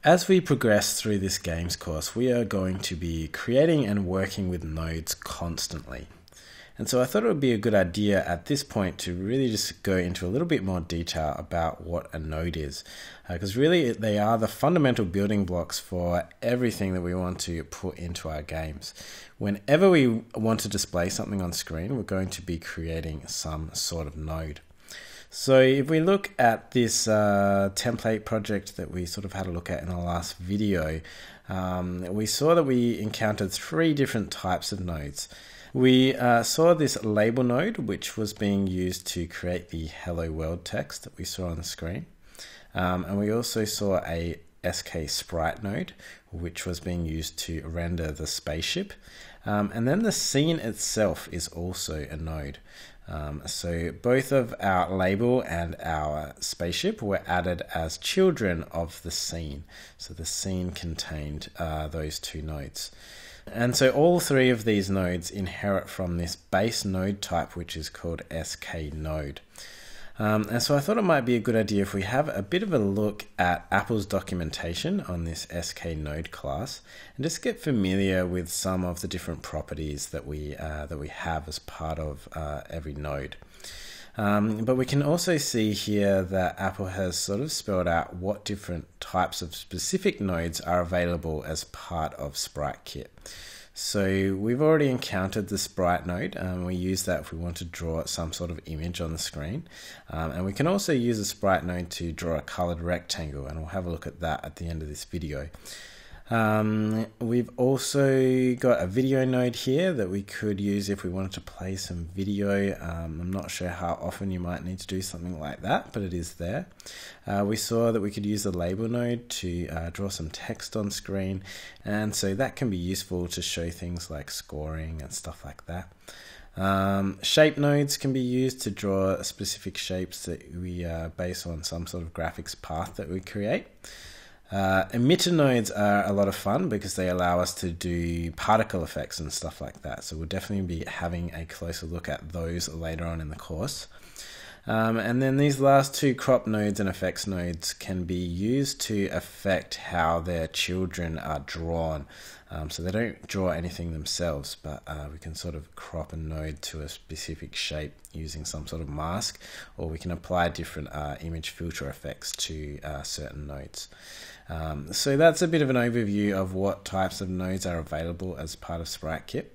As we progress through this games course, we are going to be creating and working with nodes constantly. And so I thought it would be a good idea at this point to really just go into a little bit more detail about what a node is. Because really they are the fundamental building blocks for everything that we want to put into our games. Whenever we want to display something on screen, we're going to be creating some sort of node. So if we look at this template project that we sort of had a look at in the last video, we saw that we encountered three different types of nodes. We saw this label node, which was being used to create the hello world text that we saw on the screen. And we also saw a SK sprite node, which was being used to render the spaceship. And then the scene itself is also a node. So both of our label and our spaceship were added as children of the scene. So the scene contained those two nodes. And so all three of these nodes inherit from this base node type, which is called SK node. And so I thought it might be a good idea if we have a bit of a look at Apple's documentation on this SK node class and just get familiar with some of the different properties that we have as part of every node. But we can also see here that Apple has sort of spelled out what different types of specific nodes are available as part of SpriteKit. So we've already encountered the sprite node, and we use that if we want to draw some sort of image on the screen. And we can also use the sprite node to draw a colored rectangle, and we'll have a look at that at the end of this video. We've also got a video node here that we could use if we wanted to play some video. I'm not sure how often you might need to do something like that, but it is there. We saw that we could use the label node to draw some text on screen, and so that can be useful to show things like scoring and stuff like that. Shape nodes can be used to draw specific shapes that we base on some sort of graphics path that we create. Emitter nodes are a lot of fun because they allow us to do particle effects and stuff like that. So we'll definitely be having a closer look at those later on in the course. And then these last two crop nodes and effects nodes can be used to affect how their children are drawn. So they don't draw anything themselves, but we can sort of crop a node to a specific shape using some sort of mask, or we can apply different image filter effects to certain nodes. So that's a bit of an overview of what types of nodes are available as part of SpriteKit.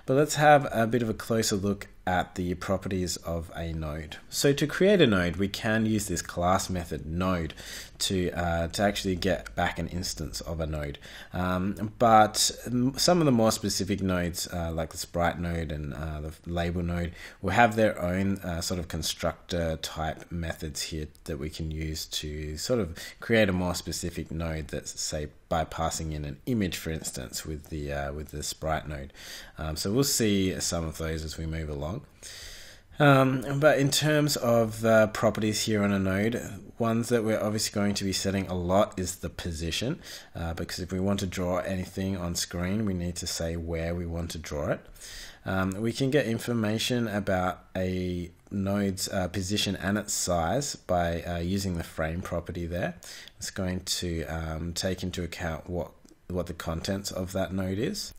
But let's have a bit of a closer look at the properties of a node. So to create a node, we can use this class method node to actually get back an instance of a node. But some of the more specific nodes, like the sprite node and the label node, will have their own sort of constructor type methods here that we can use to sort of create a more specific node that's, say, by passing in an image, for instance, with the sprite node. So we'll see some of those as we move along. But in terms of the properties here on a node, ones that we're obviously going to be setting a lot is the position, because if we want to draw anything on screen, we need to say where we want to draw it. We can get information about a node's position and its size by using the frame property there. It's going to take into account what the contents of that node is.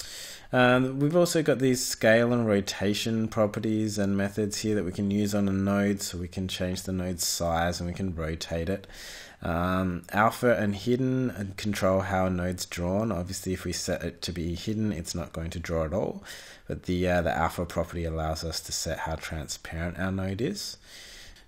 We've also got these scale and rotation properties and methods here that we can use on a node, so we can change the node's size and we can rotate it. Alpha and hidden control how a node's drawn. Obviously, if we set it to be hidden, it's not going to draw at all, but the alpha property allows us to set how transparent our node is.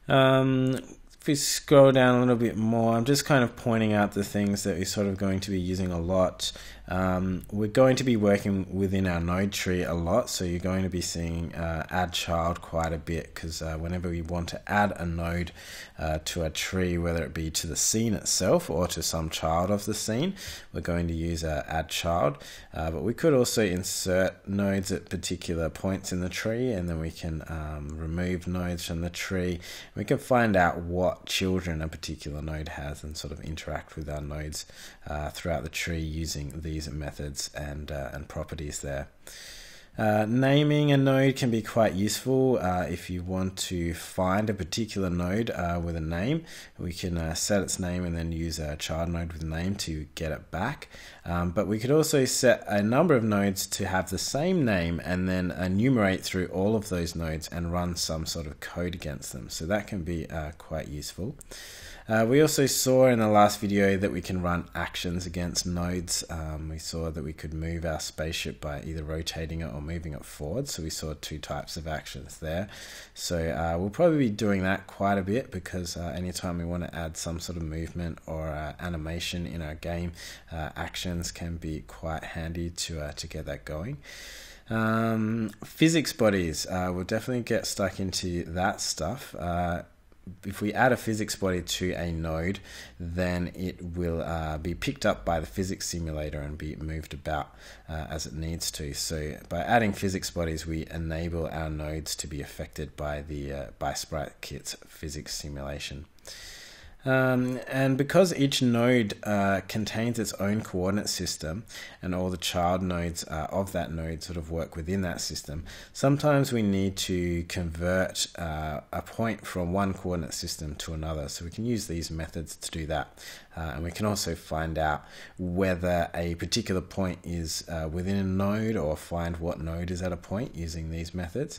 If we scroll down a little bit more, I'm just kind of pointing out the things that we're sort of going to be using a lot. We're going to be working within our node tree a lot, so you're going to be seeing add child quite a bit, because whenever we want to add a node to a tree, whether it be to the scene itself or to some child of the scene, we're going to use add child. But we could also insert nodes at particular points in the tree, and then we can remove nodes from the tree. We can find out what children a particular node has and sort of interact with our nodes throughout the tree using these methods and properties there. Naming a node can be quite useful. If you want to find a particular node with a name, we can set its name and then use a child node with a name to get it back. But we could also set a number of nodes to have the same name and then enumerate through all of those nodes and run some sort of code against them. So that can be quite useful. We also saw in the last video that we can run actions against nodes. We saw that we could move our spaceship by either rotating it or moving it forward. So we saw two types of actions there. So we'll probably be doing that quite a bit, because anytime we want to add some sort of movement or animation in our game, actions can be quite handy to get that going. Physics bodies, we'll definitely get stuck into that stuff. If we add a physics body to a node, then it will be picked up by the physics simulator and be moved about as it needs to. So by adding physics bodies, we enable our nodes to be affected by the by SpriteKit's physics simulation. And because each node contains its own coordinate system, and all the child nodes of that node sort of work within that system, sometimes we need to convert a point from one coordinate system to another. So we can use these methods to do that. And we can also find out whether a particular point is within a node, or find what node is at a point using these methods.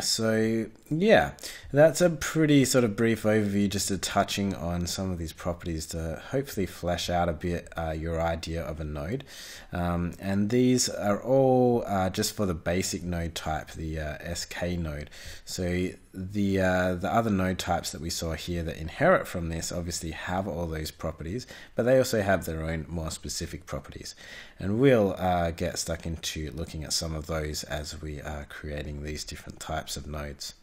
So yeah, that's a pretty sort of brief overview, just touching on some of these properties to hopefully flesh out a bit your idea of a node. And these are all just for the basic node type, the SK node. So the other node types that we saw here that inherit from this obviously have all those properties, but they also have their own more specific properties. And we'll get stuck into looking at some of those as we are creating these different types of nodes.